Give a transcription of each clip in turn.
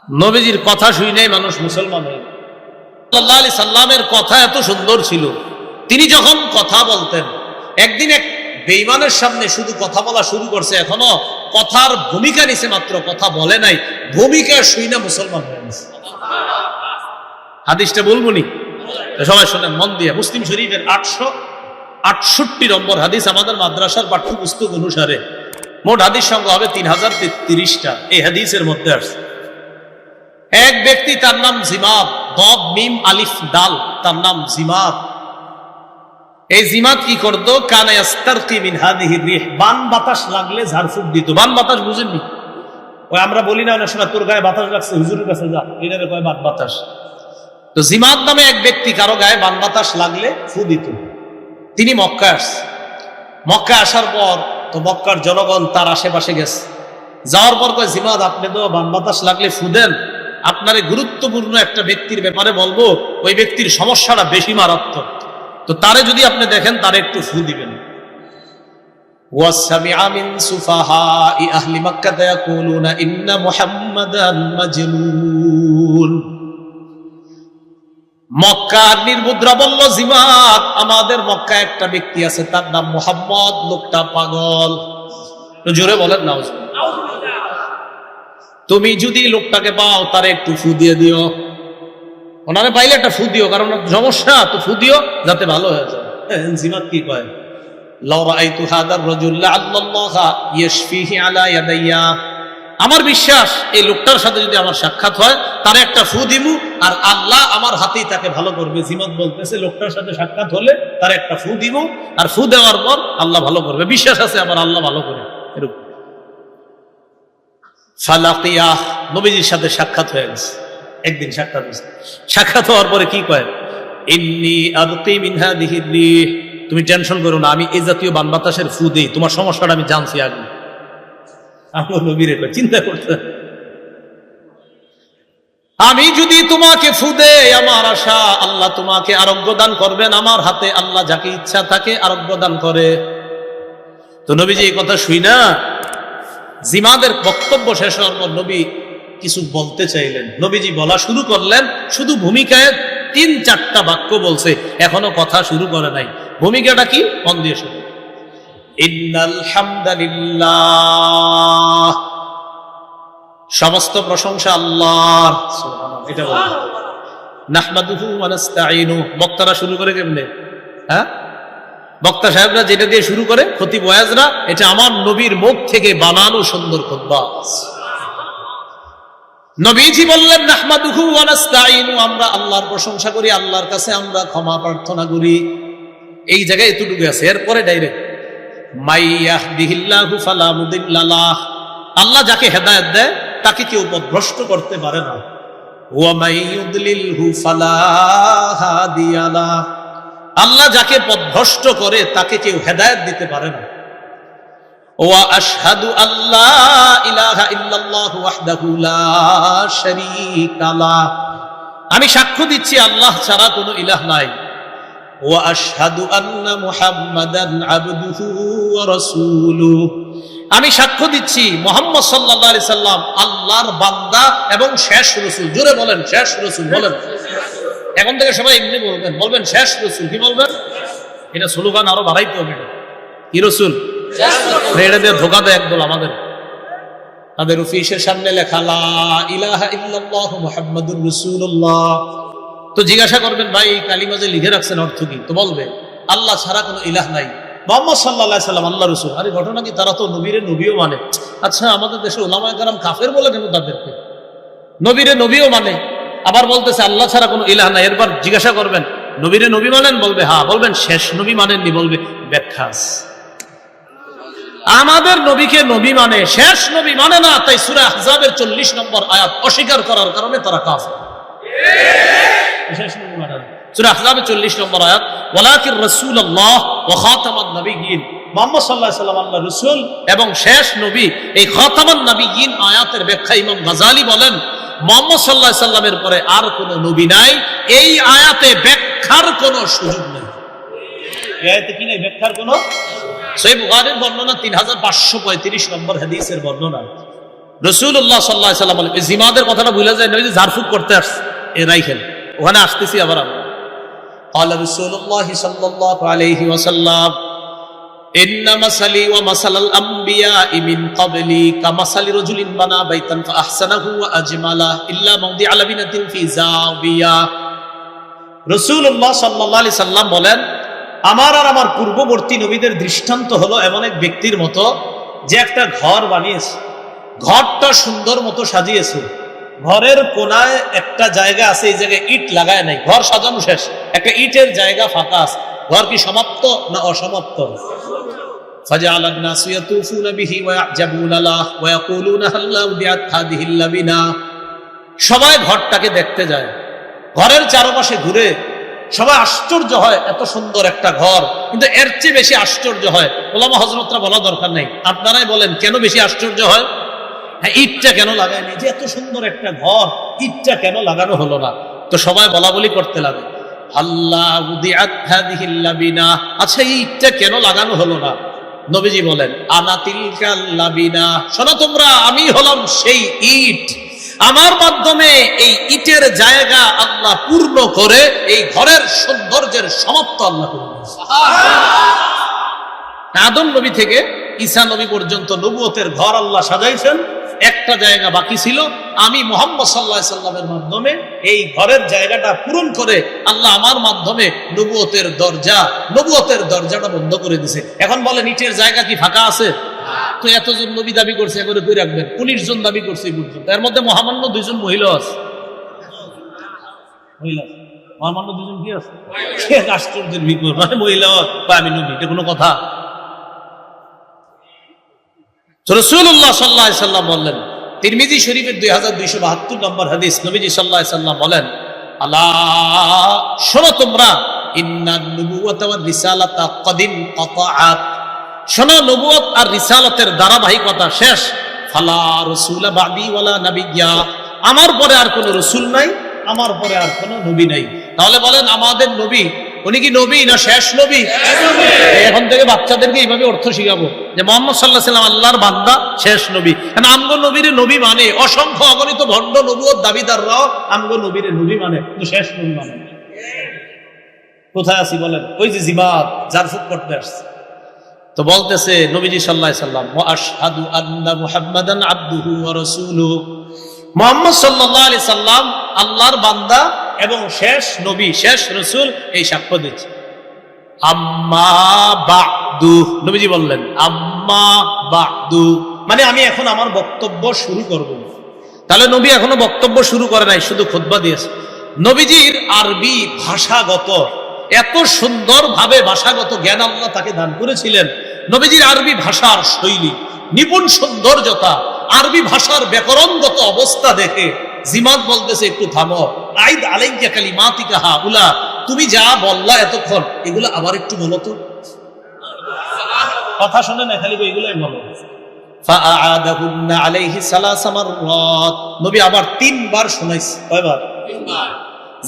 নবীজির কথা শুনেই মানুষ মুসলমান হয়ে গেল। সাল্লাল্লাহু আলাইহি সাল্লামের কথা এত সুন্দর ছিল, তিনি যখন কথা বলতেন, একদিন এক বেঈমানের সামনে শুধু কথা বলা শুরু করছে, এখনো কথার ভূমিকা নিছে, মাত্র কথা বলে নাই, ভূমিকা শুনে মুসলমান হয়ে গেছে। হাদিসটা বলবো নি, সবাই শোনেন মন দিয়ে। মুসলিম শরীফের 868 নম্বর হাদিস। আমাদের মাদ্রাসার পাঠ্যপুস্তক অনুসারে মোট হাদিস সংখ্যা হবে 3033টা। এই হাদিসের মধ্যে আসছে এক ব্যক্তি, তার নাম জিমাদ, দব মিম আলিফ দাল, তার নাম জিমাদ। এই জিমাদ কি করতো? কানা ইস্তারকি মিন হাদিহি রিহ, বান বাতাস লাগলে ঝাড়ফুঁক দিত। বান বাতাস বুঝেননি? ওই আমরা বলি না অনেক সময়, তোর গায়ে বাতাস লাগছে, হুজুরের কাছে যা, এটারে কয় বান বাতাস। তো জিমাদ নামে এক ব্যক্তি কারো গায়ে বান বাতাস লাগলে ফু দিত। তিনি মক্কা আসছে। মক্কা আসার পর তো মক্কার জনগণ তার আশেপাশে গেছে। যাওয়ার পর কয়, জিমাদ আপনি তো বান বাতাস লাগলে ফু দেন, আপনার গুরুত্বপূর্ণ একটা ব্যক্তির ব্যাপারে বলবো, ওই ব্যক্তির সমস্যাটা বেশি মারাত্মক, তো তারে যদি আপনি দেখেন তারে একটু ফু দিবেন। ওয়াসামিআ মিন সুফাহাই আহলি মক্কা ইয়াকুলুনা ইন্না মুহাম্মাদান মাজনুন। মক্কার নির্বুদ্রা বলল, জিমাদ আমাদের মক্কা একটা ব্যক্তি আছে, তার নাম মুহাম্মদ, লোকটা পাগল। জোরে বলেন নাউজুবিল্লাহ। তুমি যদি লোকটাকে পাও তারে একটু ফু দিয়ে দিও, ওনারে পাইলে একটা ফু দিও, কারণ সমস্যা তো, ফু দিও যাতে ভালো হয়ে যায়। জিমাদ কি কয়? লাউ রাআইতু হাদার রাজুল লাআল্লাল্লাহা ইয়াশফিহি আলা ইয়াদাইয়া। আমার বিশ্বাস এই লোকটার সাথে যদি আমার সাক্ষাৎ হয়, তারে একটা ফু দিমু আর আল্লাহ আমার হাতেই তাকে ভালো করবে। জিমাদ বলতেছে, লোকটার সাথে সাক্ষাৎ হলে তার একটা ফু দিমু, আর ফু দেওয়ার পর আল্লাহ ভালো করবে, বিশ্বাস আছে আমার আল্লাহ ভালো করে। এরকম ফালাকিয়া, নবীজির সাথে সাক্ষাৎ হয়ে গেছে। একদিন সাক্ষাৎ হয়েছে। সাক্ষাৎ হওয়ার পরে কি কয়? ইন্নী আরকি মিন হাদিহি রিহ, তুমি টেনশন করো না, আমি এই জাতীয় বান বাতাসের ফু দেই, তোমার সমস্যাটা আমি জানছি আগে। আমার নবীরে চিন্তা করতে, আমি যদি তোমাকে ফু দেই, আমার আশা আল্লাহ তোমাকে আরোগ্য দান করবেন, আমার হাতে আল্লাহ যাকে ইচ্ছা তাকে আরোগ্য দান করে। তো নবীজি এই কথা শুই না, জিমাদের বক্তব্য শেষ হওয়ার পর নবী কিছু বলতে চাইলেন, নবীজি বলা শুরু করলেন। শুধু ভূমিকায় 3-4টা বাক্য বলছে, এখনো কথা শুরু করে নাই। ভূমিকাটা কি? মন দিয়ে শুনুন। ইন্নাল হামদালিল্লাহ, সমস্ত প্রশংসা আল্লাহর। সুবহানাল্লাহ, এটা বলেন। নাহমাদুহু ওয়া নাস্তাঈনু, বক্তারা শুরু করে কেমনে? হ্যাঁ, বক্তা সাহেবরা যেটা দিয়ে শুরু করে, খতিব ওয়াজরা, এটা আমার নবীর মুখ থেকে বানানো সুন্দর খুতবা। নবীজি বললেন, নাহমাদুহু ওয়া নাস্তাঈনু, আমরা আল্লাহর প্রশংসা করি, আল্লাহর কাছে আমরা ক্ষমা প্রার্থনা করি। এই জায়গায় এতটুকু আছে। এরপরে ডাইরেক্ট মাই ইয়াহদিহিল্লাহু ফালা মুদিল্লা লাহ, আল্লাহ যাকে হেদায়েত দেয় তাকে কেউ পথভ্রষ্ট করতে পারে না। ওয়া মাই ইউদলিলহু ফালা হাদিয়া লাহ, আল্লাহ যাকে পথভ্রষ্ট করে তাকে কেউ হেদায়েত দিতে পারে না। ওয়া আশহাদু আল্লা ইলাহা ইল্লাল্লাহু ওয়াহদাহু লা শারীকা লাহ, আমি সাক্ষ্য দিচ্ছি আল্লাহ ছাড়া কোনো ইলাহ নাই। ওয়া আশহাদু আন্না মুহাম্মাদান আবদুহু ওয়া রাসূলুহু, আমি সাক্ষ্য দিচ্ছি মুহাম্মদ সাল্লাল্লাহু আলাইহি সাল্লাম আল্লাহর বান্দা এবং শেষ রাসূল। জোরে বলেন শেষ রাসূল। বলেন, এখন থেকে সবাই এমনি বলবেন, বলবেন শেষ রাসূল। কি বলবেন? এটা স্লোগান আরো বাড়াইতে হবে। কি রাসূল? এটা দিয়ে ধোকা দেয় একদল আমাদের। তাদের অফিসের সামনে লেখা লা ইলাহা ইল্লাল্লাহু মুহাম্মাদুর রাসূলুল্লাহ। তো জিজ্ঞাসা করবেন, ভাই কালিমা যে লিখে রাখছেন অর্থ কি? তো বলবে, আল্লাহ ছাড়া কোনো ইলাহ নাই, মুহাম্মদ সাল্লাল্লাহু আলাইহি সাল্লাম আল্লাহ রাসূল। আরে ঘটনা কি? তারা তো নবীরে নবীও মানে। আচ্ছা, আমাদের দেশে উলামায়ে কেরাম কাফের বলে কেন তাদেরকে? নবীরে নবীও মানে, আবার বলতেছে আল্লাহ ছাড়া কোনো ইলাহ নাই। এরপর জিজ্ঞাসা করবেন, নবীরে নবী মানেন? বলবে হ্যাঁ। বলবেন শেষ নবী মানেননি? বলবে ব্যাখ্যা। আমাদের নবীকে নবী মানে, শেষ নবী মানে না। তাই সূরা আহজাবের 40 নম্বর আয়াত অস্বীকার করার কারণে তারা কাফের। শেষ নবী মানে না। সূরা আহজাবের 40 নম্বর আয়াত, ওয়ালাকির রাসূলুল্লাহ ওয়া খাতামান নবিয়্যিন, মুহাম্মদ সাল্লাল্লাহু আলাইহি সাল্লাম আল্লাহর রাসূল এবং শেষ নবী। এই খাতামান নবিয়্যিন আয়াতের ব্যাখ্যা ইমাম গাযালি বলেন, মুহাম্মদ সাল্লাল্লাহু আলাইহি সাল্লামের পরে আর কোনো নবী নাই। এই আয়াতে ব্যাখ্যার কোনো সুযোগ নেই। এই আয়াতে কি নাই? ব্যাখ্যার কোনো। সহিহ বুখারীর বর্ণনা 3535 নম্বর হাদিসের বর্ণনা, রাসূলুল্লাহ সাল্লাল্লাহু আলাইহি ওয়াসাল্লাম বলেন, জিমাদের কথাটা ভুলে যায় না, ওই যে ঝাড়ফুঁক করতে আসছে, এ রাইখেন, ওখানে আসতেছি আবার আমরা। قال رسول الله صلى الله عليه وسلم إن مثلي ومثل الأنبياء من قبلي كمثل رجل بنى بيتا فأحسنه وأجمله إلا موضع لبنة في زاوية। রাসূলুল্লাহ সাল্লাল্লাহু আলাইহি সাল্লাম বলেন, আমার আর আমার পূর্ববর্তী নবীদের দৃষ্টান্ত হলো এমন এক ব্যক্তির মতো যে একটা ঘর বানিয়েছে, ঘরটা সুন্দর মতো সাজিয়েছে, ঘরের কোনায় একটা জায়গা আছে, এই জায়গায় ইট লাগায় নাই, ঘর সাজানো শেষ, একটা ইটের জায়গা ফাঁকা আছে, ঘর কি সমাপ্ত না অসমাপ্ত? فجعل الناس يطوفون به ويعجبون له ويقولون هل وضعت هذه اللبنة। সবাই ঘরটাকে দেখতে যায়, ঘরের চারপাশে ঘুরে সবাই আশ্চর্য হয়, এত সুন্দর একটা ঘর। কিন্তু এর চেয়ে বেশি আশ্চর্য হয়, ওলামা হযরতরা বলা দরকার নেই, আপনারাই বলেন কেন বেশি আশ্চর্য হয়? হ্যাঁ, ইটটা কেন লাগায়নি? যে এত সুন্দর একটা ঘর, ইটটা কেন লাগানো হলো না? তো সবাই বলা বলি করতে লাগে, আল্লাহ উদিআত হাযিহিল লাবিনা, আচ্ছা এই ইটটা কেন লাগানো হলো না? নবীজি বলেন, আনা তিলকাল লাবিনা, শোনো তোমরা, আমি হলাম সেই ইট, আমার মাধ্যমে এই ইটের জায়গা আল্লাহ পূর্ণ করে এই ঘরের সৌন্দর্যের সমাপ্ত আল্লাহ করে দিয়েছেন। আদম নবী থেকে ঈসা নবী পর্যন্ত নবুয়তের ঘর আল্লাহ সাজাইছেন, একটা জায়গা বাকি ছিল, আমি মুহাম্মদ সাল্লাল্লাহু আলাইহি সাল্লামের মাধ্যমে এই ঘরের জায়গাটা পূরণ করে আল্লাহ আমার মাধ্যমে নবুয়তের দরজাটা বন্ধ করে দিয়েছে। এখন বলেন ইটের জায়গা কি ফাঁকা আছে? তো এতজন নবী দাবি করছে, এবারে কই রাখবেন? 19 জন দাবি করছে এই পর্যন্ত, এর মধ্যে মহামান্য 2 জন মহিলা আছে। মহামান্য 2 জন কি আছে? আশ্চর্যের বিকল, মানে মহিলা বা আমি নবী, এটা কোনো কথা? রাসূলুল্লাহ সাল্লাল্লাহু আলাইহি সাল্লাম বললেন, তিরমিজি শরীফের 2272 নম্বর হাদিস, নবীজি সাল্লাল্লাহু আলাইহি সাল্লাম বলেন, আলা শোনো তোমরা, ইন্নান নুবুওয়াতা ওয়ার রিসালাতা ক্বাদিন ক্বাতাআত, শোনো নবুয়ত আর রিসালাতের ধারাবাহিকতা শেষ, ফালা রাসূলা বাদি ওয়ালা নাবিয়্যা, আমার পরে আর কোনো রাসূল নাই, আমার পরে আর কোনো নবী নাই। তাহলে বলেন আমাদের নবী, উনি কি নবী না শেষ নবী? এখন থেকে বাচ্চাদেরকে এইভাবে অর্থ শিখাবো যে মুহাম্মদ সাল্লাল্লাহু আলাইহি ওয়াসাল্লাম আল্লাহর বান্দা, শেষ নবী। কারণ আমগো নবীরে নবী মানে, অসংখ্য অগণিত ভণ্ড নবুয়ত দাবিদাররাও আমগো নবীরে নবী মানে, কিন্তু শেষ নবী মানে। কোথায় আছি বলেন? ওই যে জিমাত ঝাড়ফুঁক করতে আসছে, তো বলতেছে নবীজি সাল্লাল্লাহু আলাইহি সাল্লাম, ওয়া আশহাদু আন্না মুহাম্মাদান আবদুহু ওয়া রাসূলুহু, মুহাম্মদ সাল্লাল্লাহু আলাইহি সাল্লাম আল্লাহর বান্দা এবং শেষ নবী, শেষ রাসূল, এই সাক্ষ্য দিচ্ছে। আম্মা বা'দু, নবীজি বললেন আম্মা বা'দু, মানে আমি এখন আমার বক্তব্য শুরু করব। তাহলে নবী এখনো বক্তব্য শুরু করে নাই, শুধু খুতবা দিয়েছে। নবীজির আরবি ভাষাগত এত সুন্দরভাবে ভাষাগত জ্ঞান আল্লাহ তাকে দান করেছিলেন। নবীজির আরবি ভাষার শৈলী, নিপুণ সৌন্দর্যতা, আরবি ভাষার ব্যাকরণগত অবস্থা দেখে জিমাত বলতেছে, একটু থামো, আইদ আলাইয়া কালিমাতিকা হাউলা, তুমি যা বললা এতক্ষণ, এগুলো আবার একটু বলো তো। কথা শুনে না, খালি এগুলাই বলো। ফাআআদাহুন্না আলাইহি সালাসা মাররাত, নবী আবার 3 বার শোনাইছে। কয়বার? 3 বার।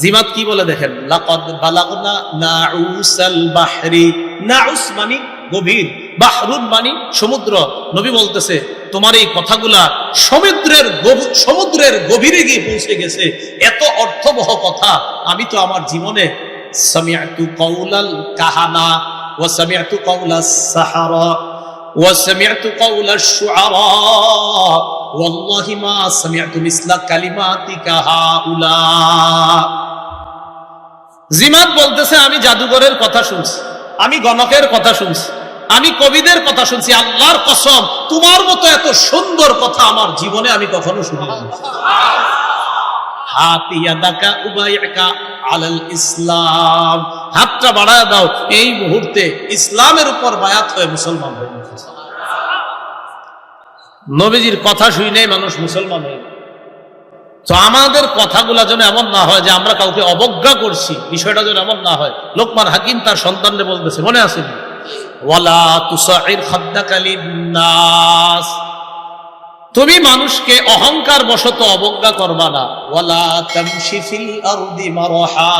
জিমাত কি বলে দেখেন, লাকাদ বালাগনা নাউসাল বাহরি, নাউস মানে গভীর, বাহরুন মানে সমুদ্র। নবী বলতেছে তোমার এই কথাগুলা সমুদ্রের গভীরে গিয়ে পৌঁছে গেছে, এত অর্থবহ কথা আমি তো আমার জীবনে সামিআতু কাউলাল কাহানা ওয়া সামিআতু কাউলাস সাহারা ওয়া সামিআতু কাউলাশ শুআরা ওয়াল্লাহি মা সামিআতু মিসলা কালিমাতিকা হাউলা। জিমাত বলতেছে আমি জাদুঘরের কথা শুনছি, আমি গণকের কথা শুনছি, আমি কবিদের কথা শুনছি, আল্লাহর কসম তোমার মতো এত সুন্দর কথা আমার জীবনে আমি কখনো শুনিনি। হাতিয়াদাকা উবাইকা আলাল ইসলাম, হাতটা বাড়ায় দাও, এই মুহূর্তে ইসলামের উপর বায়াত হয়ে মুসলমান হয়ে গেছে। নবীজির কথা শুনে মানুষ মুসলমান হয়ে। তো আমাদের কথাগুলা যেন এমন না হয় যে আমরা কাউকে অবজ্ঞা করছি, বিষয়টা যেন এমন না হয়। লোকমান হাকিম তার সন্তানকে বলতেছে, মনে আছে, ওয়ালা তুসাইর খাদ্দাকা লিন্নাস, তুমি মানুষকে অহংকার বশত অবজ্ঞা করবা না। ওয়ালা তামশি ফিল আরদি মারহা,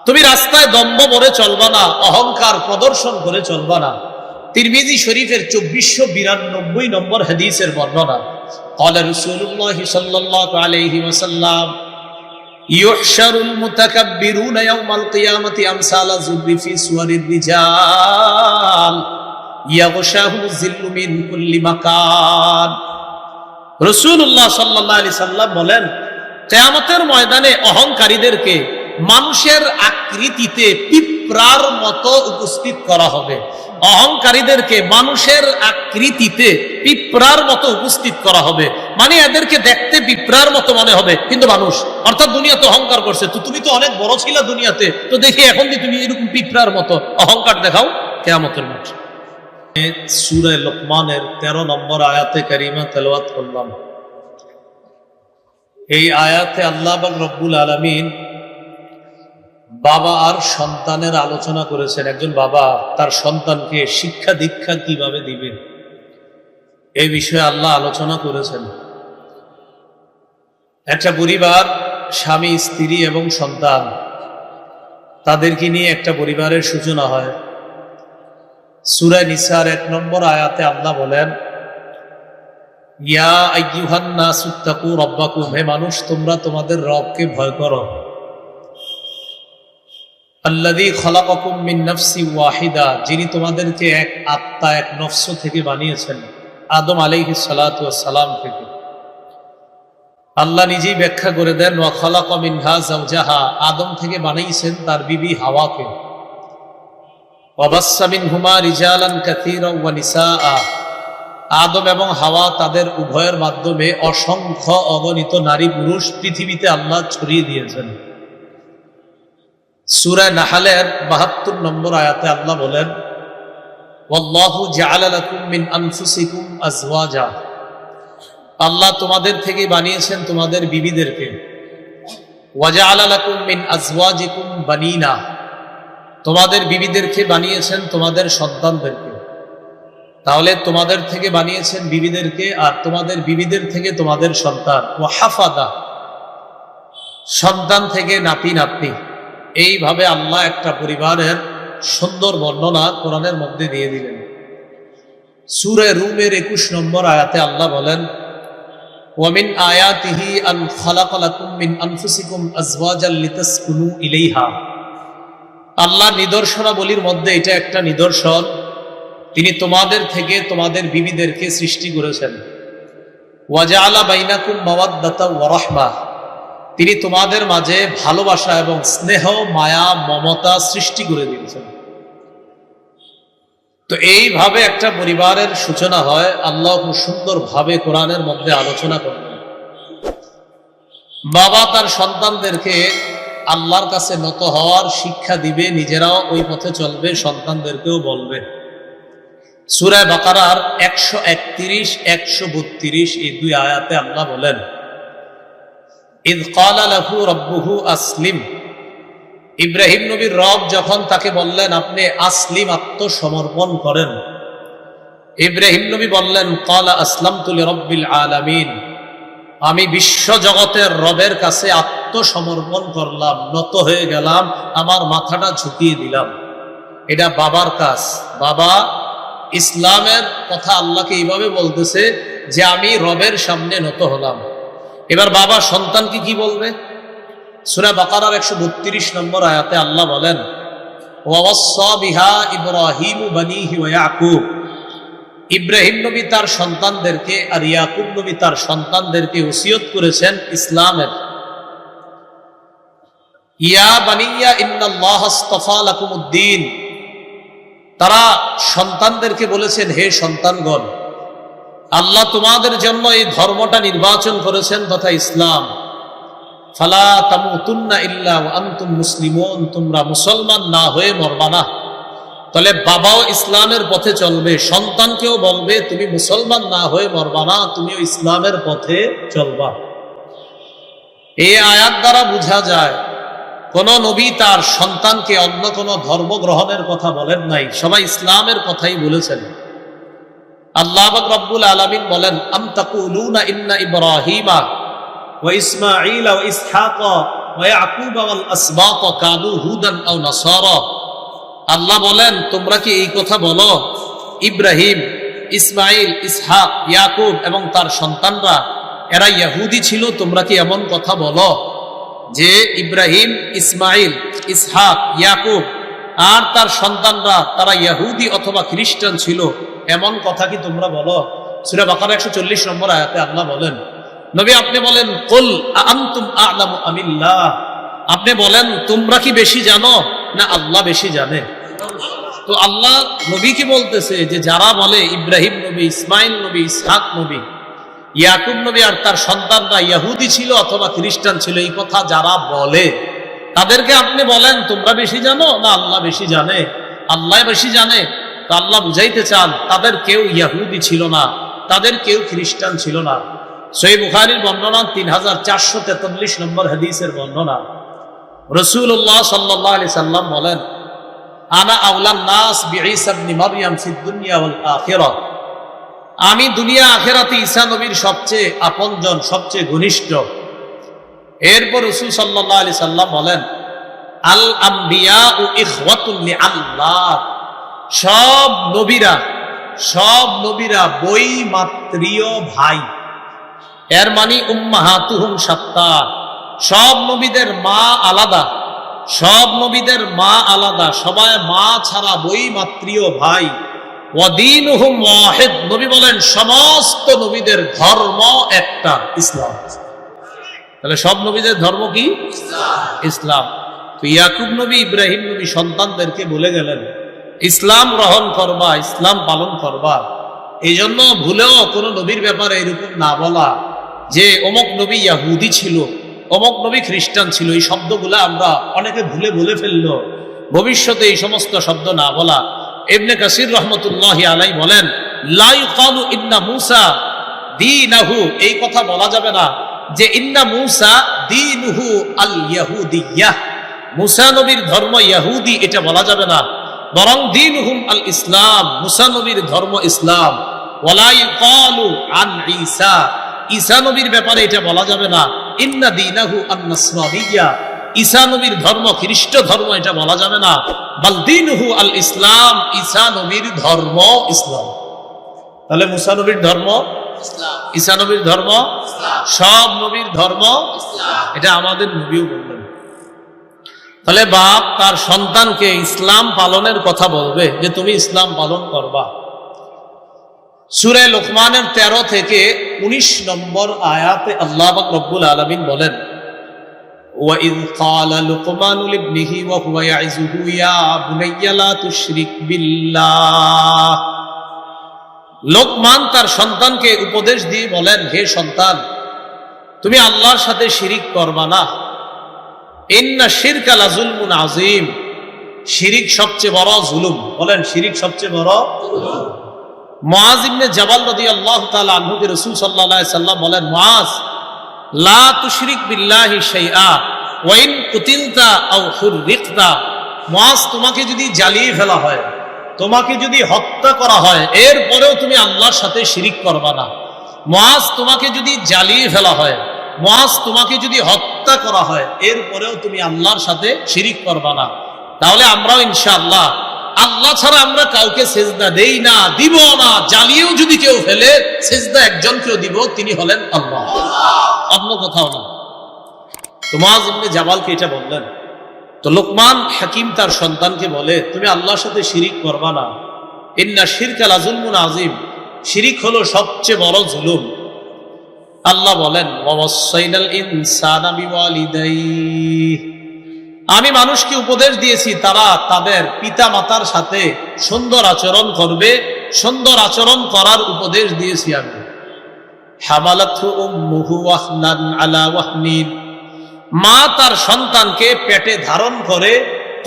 তুমি রাস্তায় দম্ভ ভরে চলবা না, অহংকার প্রদর্শন করে চলবা না। তিরমিজি শরীফের 2492 নম্বর হাদিসের বর্ণনা, قال رسول الله صلى الله عليه وسلم يحشر المتكبرون يوم القيامة أمثال الذر في صور الرجال يغشاهم الذل من كل مكان। রাসূলুল্লাহ সাল্লাল্লাহু আলাইহি সাল্লাম বলেন, কিয়ামতের ময়দানে অহংকারীদেরকে মানুষের আকৃতিতে পিঁপড়ার মতো উপস্থিত করা হবে। অহংকারীদেরকে মানুষের আকৃতিতে পিঁপড়ার মতো উপস্থিত করা হবে, মানে এদেরকে দেখতে পিঁপড়ার মতো মনে হবে, কিন্তু মানুষ। অর্থাৎ দুনিয়াতে অহংকার করছে, তো তুমি তো অনেক বড় ছিল দুনিয়াতে, তো দেখি এখন যে তুমি এরকম পিঁপড়ার মতো অহংকার দেখাও কিয়ামতের মাঠে। সূরা লোকমানের 13 নম্বর আয়াতে কারিমা তেলাওয়াত করলাম। এই আয়াতে আল্লাহ পাক রব্বুল আলামিন বাবা আর সন্তানের আলোচনা করেছেন। একজন বাবা তার সন্তানকে শিক্ষা দীক্ষা কিভাবে দিবেন এই বিষয়ে আল্লাহ আলোচনা করেছেন। একটা পরিবার, স্বামী স্ত্রী এবং সন্তান, তাদেরকে নিয়ে একটা পরিবারের সূচনা হয়। সূরা নিসার 1 নম্বর আয়াতে আল্লাহ বলেন, ইয়া আইয়ুহান নাসুত্তাকু রাব্বাকুম, হে মানুষ তোমরা তোমাদের রবকে ভয় করো। আল্লাযী খালাকাকুম মিন নাফসিন ওয়াহিদা, যিনি তোমাদেরকে এক আত্মা, এক নফস থেকে বানিয়েছেন, আদম আলাইহিস সালাতু ওয়াস সালাম থেকে। আল্লাহ নিজেই ব্যাখ্যা করে দেন, ওয়া খালাকা মিনহা যাওজাহা, আদম থেকে বানাইছেন তার বিবি হাওয়াকে। ওয়া বাসসা মিনহুমা রিজালান কাসীরান ওয়া নিসাআ, আদম এবং হাওয়া তাদের উভয়ের মাধ্যমে অসংখ্য অগণিত নারী পুরুষ পৃথিবীতে আল্লাহ ছড়িয়ে দিয়েছেন। সূরা নাহলের 72 নম্বর আয়াতে আল্লাহ বলেন, ওয়াল্লাহু জাআলা লাকুম মিন আনফুসিকুম আজওয়াজা, আল্লাহ তোমাদের থেকে বানিয়েছেন তোমাদের বিবিদেরকে। ওয়া জাআলা লাকুম মিন আজওয়াজিকুম বানিনা, তোমাদের বিবিদেরকে বানিয়েছেন তোমাদের সন্তানদেরকে। তাহলে তোমাদের থেকে বানিয়েছেন বিবিদেরকে, আর তোমাদের বিবিদের থেকে তোমাদের সন্তান। ওয়া হাফাদা, সন্তান থেকে নাতি নাতনি। এইভাবে আল্লাহ একটা পরিবারের সুন্দর বর্ণনা কোরআনের মধ্যে দিয়ে দিলেন। সূরা রুমের 21 নম্বর আয়াতে আল্লাহ বলেন, ওয়া মিন আয়াতিহি আন খালাকা লাকুম মিন আনফুসিকুম আজওয়াজাল লিতাসকুনু ইলাইহা, আল্লাহ নিদর্শনাবলীর মধ্যে এটা একটা নিদর্শন, তিনি তোমাদের থেকে তোমাদের বিবিদেরকে সৃষ্টি করেছেন। ওয়া জাআলা বাইনাকুম মাওয়াদ্দাতা ওয়া রাহমা, তিনি তোমাদের মাঝে ভালোবাসা এবং স্নেহ, মায়া, মমতা সৃষ্টি করে দিয়েছেন। তো এইভাবে একটা পরিবারের সূচনা হয়। আল্লাহ খুব সুন্দরভাবে কোরআনের মধ্যে আলোচনা করবেন। বাবা তার সন্তানদেরকে আল্লাহর কাছে নত হওয়ার শিক্ষা দিবে, নিজেরাও ওই পথে চলবে, সন্তানদেরকেও বলবে। সূরা বাকারার 131, 132 এই 2 আয়াতে আল্লাহ বলেন, ইয ক্বালা লাহু রাব্বুহু আসলিম, ইব্রাহিম নবীর রব যখন তাকে বললেন আপনি আসলিম, আত্মসমর্পণ করেন, ইব্রাহিম নবী বললেন, ক্বালা আসলামতু লিরাব্বিল আলামিন, আমি বিশ্ব জগতের রবের কাছে আত্মসমর্পণ করলাম, নত হয়ে গেলাম, আমার মাথাটা ঝুঁকিয়ে দিলাম। এটা বাবার কাজ। বাবা ইসলামের কথা আল্লাহকে এইভাবে বলতেছে যে আমি রবের সামনে নত হলাম। এবার বাবা সন্তানকে কি বলবে? সূরা বাকারার 132 নম্বর আয়াতে আল্লাহ বলেন, ওয়াওয়াসসা বিহা ইব্রাহিমু বানিহি ওয়া ইয়াকুব, ইব্রাহিম নবী তার সন্তানদেরকে আর ইয়াকুব নবী তার সন্তানদেরকে ওসিয়ত করেছেন ইসলামের। ইয়া বানিয়া ইন্নাল্লাহা আসতাফা লাকুমুদ্দিন, তারা সন্তানদেরকে বলেছেন হে সন্তানগণ, আল্লাহ তোমাদের জন্য এই ধর্মটা নির্বাচন করেছেন তথা ইসলাম। ফালা তামুতুন্না ইল্লা ওয়া আনতুম মুসলিমুন, তোমরা মুসলমান না হয়ে মরবা না। তাহলে বাবাও ইসলামের পথে চলবে, সন্তানকেও বলবে তুমি মুসলমান না হয়ে মরবা না, তুমিও ইসলামের পথে চলবা। এই আয়াত দ্বারা বোঝা যায় কোন নবী তার সন্তানকে অন্য কোন ধর্ম গ্রহণের কথা বলেন নাই, সবাই ইসলামের কথাই বলেছেন। আল্লাহ পাক রব্বুল আলামিন বলেন, আম তাকুলুনা ইন্না ইব্রাহিমা ওয়া ইসমাঈলা ওয়া ইসহাকা ওয়া ইয়াকুবা ওয়াল আসবাত কানু হুদান আও নাসারা, আল্লাহ বলেন তোমরা কি এই কথা বলো, ইব্রাহিম, ইসমাইল, ইসহাক, ইয়াকুব এবং তার সন্তানরা এরা ইহুদি ছিল, তোমরা কি এমন কথা বলো যে ইব্রাহিম, ইসমাইল, ইসহাক, ইয়াকুব আর তার সন্তানরা তারা ইহুদি অথবা খ্রিস্টান ছিল, এমন কথা কি তোমরা বলো? সূরা বাকারা 140 নম্বর আয়াতে আল্লাহ বলেন, নবী আপনি বলেন, কুল আনতুম আ'লামু আমিল্লাহ, আপনি বলেন তোমরা কি বেশি জানো না আল্লাহ বেশি জানে? তো আল্লাহ নবী কি বলতেছে যে যারা বলে ইব্রাহিম নবী, ইসমাইল নবী, ইসহাক নবী, ইয়াকুব নবী আর তার সন্তানরা ইহুদি ছিল অথবা খ্রিস্টান ছিল, এই কথা যারা বলে তাদেরকে আপনি বলেন তোমরা বেশি জানো না আল্লাহ বেশি জানে? আল্লাহ বেশি জানে। তো আল্লাহ বুঝাইতে চান তাদের কেউ ইহুদি ছিল না, তাদের কেউ খ্রিস্টান ছিল না। সহিহ বুখারীর বর্ণনা 3443 নম্বর হাদিসের বর্ণনা, রাসূলুল্লাহ সাল্লাল্লাহু আলাইহি সাল্লাম বলেন, আনা আউলান নাস বিঈসা ইবনে মারইয়াম ফিদ দুনিয়া ওয়াল আখিরাহ, আমি দুনিয়া আখিরাতে ঈসা নবীর সবচেয়ে আপনজন, সবচেয়ে ঘনিষ্ঠ। এরপর রাসূল সাল্লাল্লাহু আলাইহি সাল্লাম বলেন, আল আমবিয়াউ ইখওয়াতুন লিআল্লাহ, সব নবীরা বৈমাত্রীয় ভাই। এর মানে উম্মাহাতুহুম শাত্তা, সব নবীদের মা আলাদা, সব নবীদের মা আলাদা, সবাই মা ছাড়া বৈমাত্রীয় ভাই। ওয়াদীনুহুম ওয়াহিদ, নবী বলেন সমস্ত নবীদের ধর্ম একটা, ইসলাম। তাহলে সব নবীদের ধর্ম কি? ইসলাম। তো ইয়াকুব নবী, ইব্রাহিম নবী সন্তানদেরকে বলে গেলেন ইসলাম গ্রহণ করবা, ইসলাম পালন করবা। এই জন্য ভুলেও কোনো নবীর ব্যাপারে এরকম না বলা যে অমুক নবী ইহুদি ছিল, অমুক নবী খ্রিস্টান ছিল, এই শব্দগুলো আমরা অনেকে ভুলে বলে ফেললো। ভবিষ্যতে এই সমস্ত শব্দ না বলা। ইবনে কাসির রাহমাতুল্লাহি আলাইহি বলেন, লা ইউকালু ইন্না মূসা দীনাহু, এই কথা বলা যাবে না যে ইন্না মূসা দীনুহু আল ইয়াহুদিয়াহ, মূসা নবীর ধর্ম ইহুদি, এটা বলা যাবে না। বরং দীনুহুম আল ইসলাম, মূসা নবীর ধর্ম ইসলাম। ওয়ালা ইউকালু আন ঈসা, ঈসা নবীর ব্যাপারে এটা বলা যাবে না ইন্না দীনাহু আন নাসরানিয়্যা, ঈসা নবীর ধর্ম খ্রিস্ট ধর্ম, এটা বলা যাবে না। বাল দীনুহু আল ইসলাম, ঈসা নবীর ধর্ম ইসলাম। তাহলে মূসা নবীর ধর্ম ইসলাম, ঈসা নবীর ধর্ম ইসলাম, সব নবীর ধর্ম ইসলাম, এটা আমাদের নবীও বললেন। তাহলে বাপ তার সন্তানকে ইসলাম পালনের কথা বলবে যে তুমি ইসলাম পালন করবা। সূরা লুকমানের 13 থেকে 19 নম্বর আয়াতে আল্লাহ পাক রব্বুল আলামিন বলেন, وَإِذْ قَالَ لُقْمَانُ لِابْنِهِ وَهُوَ يَعِظُهُ يَا بُنَيَّ لَا تُشْرِكْ بِاللَّهِ, লোকমান তার সন্তানকে উপদেশ দিয়ে বলেন, হে সন্তান তুমি আল্লাহর সাথে শিরিক করবা না। ইন্না শিরকা লাযুলমুন আযীম, শিরিক সবচেয়ে বড় জুলুম। বলেন শিরিক সবচেয়ে বড় জুলুম। মুআয ইবনে জাবাল রাদিয়াল্লাহু তাআলা আনহুকে রাসূল সাল্লাল্লাহু আলাইহি সাল্লাম বলেন, মুআয লা তুশরিক বিল্লাহি শাইআ ওয়া ইন কুতিলতা আও হুররিকতা, মুআয তোমাকে যদি জ্বালিয়ে ফেলা হয়, তোমাকে যদি হত্যা করা হয়, এরপরেও তুমি আল্লাহর সাথে শিরিক করবা না। মুআয তোমাকে যদি জ্বালিয়ে ফেলা হয়, মুআয তোমাকে যদি হত্যা করা হয়, এরপরেও তুমি আল্লাহর সাথে শিরিক করবা না। তাহলে আমরাও ইনশাআল্লাহ আল্লাহ ছাড়া আমরা কাউকে সেজদা দেই না, দিব না। জ্বালিয়েও যদি কেউ ফেলে, সেজদা একজনকেও দিব, তিনি হলেন আল্লাহ, অন্য কোথাও না। তো মুআয ইবনে জাবালকে এটা বললেন। তো লোকমান হাকিম তার সন্তানকে বলে, তুমি আল্লাহর সাথে শিরিক করবা না। ইন্না শিরকা লাযুলমুন আযীম, শিরিক হলো সবচেয়ে বড় জুলুম। আল্লাহ বলেন, ওয়াসাইনাল ইনসানা বিওয়ালিদাইহি, আমি মানুষকে উপদেশ দিয়েছি তারা তাদের পিতা মাতার সাথে সুন্দর আচরণ করবে, সুন্দর আচরণ করার উপদেশ দিয়েছি আমি। হামালাতহু উম্মুহু ওয়াহনান আলা ওয়াহনিন, মা তার সন্তানকে পেটে ধারণ করে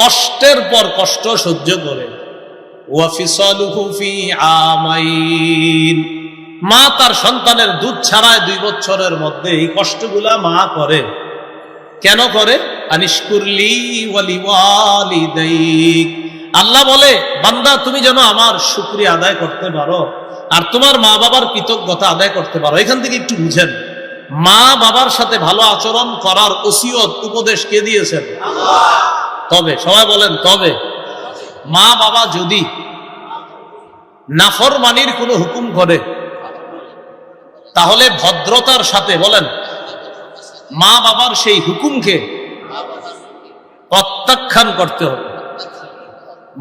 কষ্টের পর কষ্ট সহ্য করে। ওয়া ফিসালুহু ফি আমাইন, মা তার সন্তানের দুধ ছাড়ায় 2 বছরের মধ্যে এই কষ্টগুলা মা করে। কেন করে? আনিশকুরলি ওয়ালিওয়ালিদাইক, আল্লাহ বলে বান্দা তুমি যেন আমার শুকরিয়া আদায় করতে পারো আর তোমার মা বাবার কৃতজ্ঞতা আদায় করতে পারো। এখান থেকে একটু বুঝেন, মা বাবার সাথে ভালো আচরণ করার ওসিয়ত উপদেশ কে দিয়েছেন? আল্লাহ। তবে সবাই বলেন তবে মা বাবা যদি নাফরমানির কোনো হুকুম করে, তাহলে ভদ্রতার সাথে বলেন মা বাবার সেই হুকুমকে প্রত্যাখ্যান করতে হবে।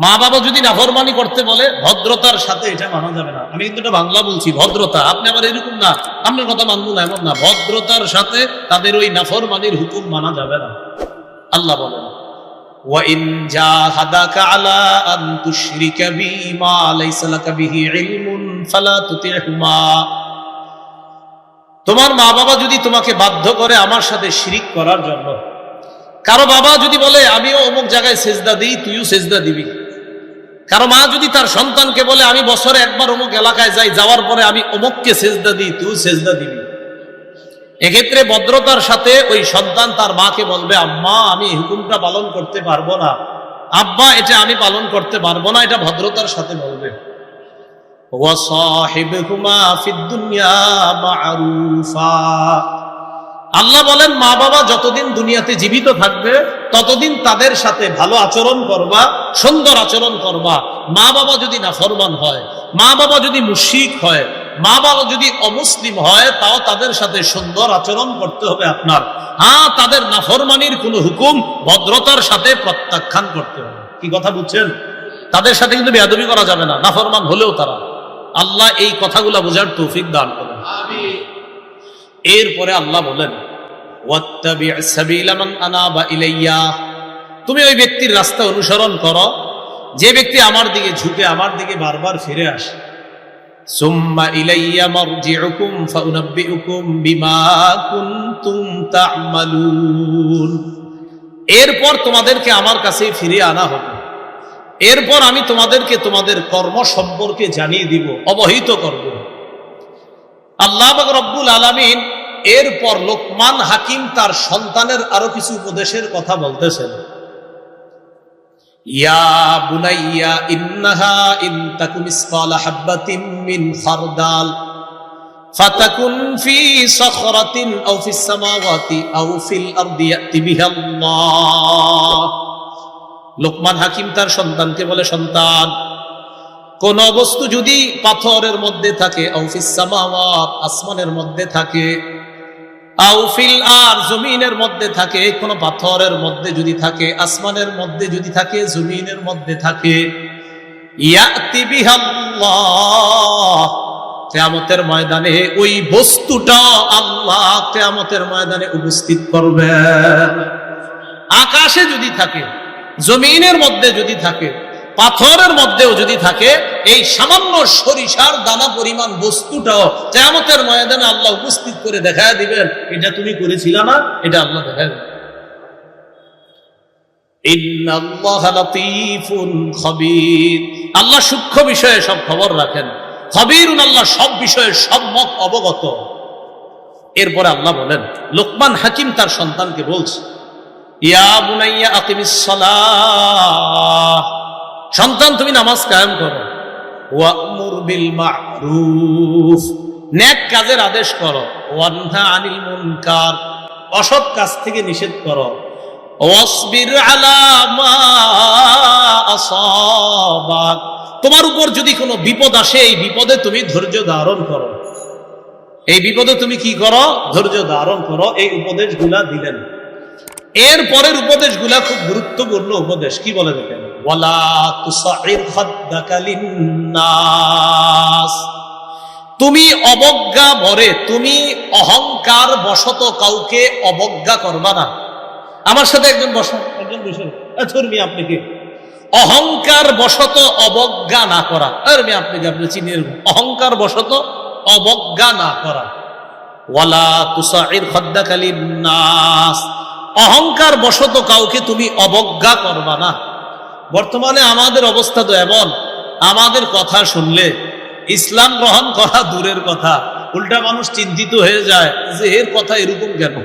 মা বাবা যদি নাফরমানি করতে বলে ভদ্রতার সাথে এটা মানা যাবে না। আমি কিন্তু এটা বাংলা বলছি, ভদ্রতা। আপনি আবার এরকম না আপনার কথা মানবো না এমন না, ভদ্রতার সাথে তাদের ওই নাফরমানির হুকুম মানা যাবে না। আল্লাহ বলেন وَإِنْ جَاهَدَاكَ عَلَىٰ أَن تُشْرِكَ بِي مَا لَيْسَ لَكَ بِهِ عِلْمٌ فَلَا تُطِعْهُمَا। তোমার মা বাবা যদি তোমাকে বাধ্য করে আমার সাথে শিরিক করার জন্য, কারো বাবা যদি বলে আমিও অমুক জায়গায় সেজদা দিই, তুইও সেজদা দিবি, কারো মা যদি তার সন্তানকে বলে আমি বছরে একবার অমুক এলাকায় যাই, যাওয়ার পরে আমি অমুককে সেজদা দিই, তুই সেজদা দিবি, এক্ষেত্রে ভদ্রতার সাথে ওই সন্তান তার মাকে বলবে আম্মা আমি এই হুকুমটা পালন করতে পারবো না, আব্বা এটা আমি পালন করতে পারবো না, এটা ভদ্রতার সাথে বলবে। ওয়াসাহিবহুমা ফিদ দুনিয়া মা'রুফা। আল্লাহ বলেন মা বাবা যতদিন দুনিয়াতে জীবিত থাকবে ততদিন তাদের সাথে ভালো আচরণ করবা, সুন্দর আচরণ করবা। মা বাবা যদি নাফরমান হয়, মা বাবা যদি মুশরিক হয়, মা বাবা যদি অমুসলিম হয়, তাও তাদের সাথে সুন্দর আচরণ করতে হবে আপনার। হ্যাঁ, তাদের নাফরমানির কোন হুকুম ভদ্রতার সাথে প্রত্যাখ্যান করতে হবে। কি কথা বুঝছেন? তাদের সাথে কিন্তু বেয়াদবি করা যাবে না, নাফরমান হলেও তারা। আল্লাহ এই কথাগুলা বোঝার তৌফিক দান করেন। আমিন। এরপরে আল্লাহ বলেন ওয়াত্তাবি' সাবিলা মান আনাবা ইলাইয়া। তুমি ওই ব্যক্তির রাস্তা অনুসরণ করো যে ব্যক্তি আমার দিকে ঝুঁকে, আমার দিকে বারবার ফিরে আসে। সুম্মা ইলাইয়া মারজিউকুম ফাউনাব্বিউকুম বিমা কুনতুম তা'মালুন। এরপর তোমাদেরকে আমার কাছে ফিরিয়ে আনা হবে, এরপর আমি তোমাদেরকে তোমাদের কর্ম সম্পর্কে জানিয়ে দিব, অবহিত করব। আল্লাহ পাক রব্বুল আলামিন এরপর লোকমান হাকিম তার সন্তানের আরো কিছু উপদেশের কথা বলতেছেন। ইয়া বুনাইয়া ইন্নাহা ইন তাকুম মিসকালা হাববাতিন মিন খারদাল ফাতাকুন ফি সাখরাতিন আও ফিস সামাওয়াতি আও ফিল আরদি ইয়াতি বিহাল্লাহ। লোকমান হাকিম তার সন্তানকে বলে, সন্তান, কোন বস্তু যদি পাথরের মধ্যে থাকে, আও ফিস সামাওয়াত আসমানের মধ্যে থাকে, আও ফিল আর জমিনের মধ্যে থাকে, কোন পাথরের মধ্যে যদি থাকে, আসমানের মধ্যে যদি থাকে, জমিনের মধ্যে থাকে, ইয়াতি বিহাল্লাহ, কিয়ামতের ময়দানে ওই বস্তুটা আল্লাহ কিয়ামতের ময়দানে উপস্থিত করবেন। আকাশে যদি থাকে, জমিনের মধ্যে যদি থাকে, পাথরের মধ্যেও যদি থাকে, এই সামান্য সরিষার দানা পরিমাণ বস্তুটাও কিয়ামতের ময়দানে আল্লাহ উপস্থিত করে দেখায় দিবেন, এটা তুমি করেছিল না, এটা আল্লাহ দেখায় দিবেন। ইন্নাল্লাহা লাতীফুন খবীর। আল্লাহ সূক্ষ্ম বিষয়ে সব খবর রাখেন। খবীরুন, আল্লাহ সব বিষয়ে সম্যক অবগত। এরপরে আল্লাহ বলেন, লোকমান হাকিম তার সন্তানকে বলছে, ইয়া বুনাইয়া আকিমিস সালাহ, সন্তান তুমি নামাজ কায়েম করো। ওয়া'মুর বিল মা'রুফ, নেক কাজের আদেশ করো। ওয়ানহা আনিল মুনকার, অসৎ কাজ থেকে নিষেধ করো। ওয়াসবির আলা মা আসাবাক, তোমার উপর যদি কোনো বিপদ আসে এই বিপদে তুমি ধৈর্য ধারণ করো। এই বিপদে তুমি কি করো? ধৈর্য ধারণ করো। এই উপদেশগুলা দিলেন। এর পরের উপদেশগুলা খুব গুরুত্বপূর্ণ উপদেশ। কি বলে দেখেন, ওয়ালা তুসাইর খাদ্দাকা লিন্নাস, তুমি অবজ্ঞা ভরে, তুমি অহংকার বশত কাউকে অবজ্ঞা করবা না। আমার সাথে একজন বসেন, একজন বসেন, ধর্মী আপনি কি অহংকার বশত অবজ্ঞা না করা। ধর্মী আপনি কি, আপনি চিনিয়ে, অহংকার বশত অবজ্ঞা না করা। ওয়ালা তুসাইর খাদ্দাকা লিন্নাস, অহংকার বশত কাউকে তুমি অবজ্ঞা করবা না। বর্তমানে আমাদের অবস্থা তো এমন, আমাদের কথা শুনলে ইসলাম গ্রহণ করা দূরের কথা, উল্টা মানুষ চিন্তিত হয়ে যায় যে এর কথা এরকম কেন।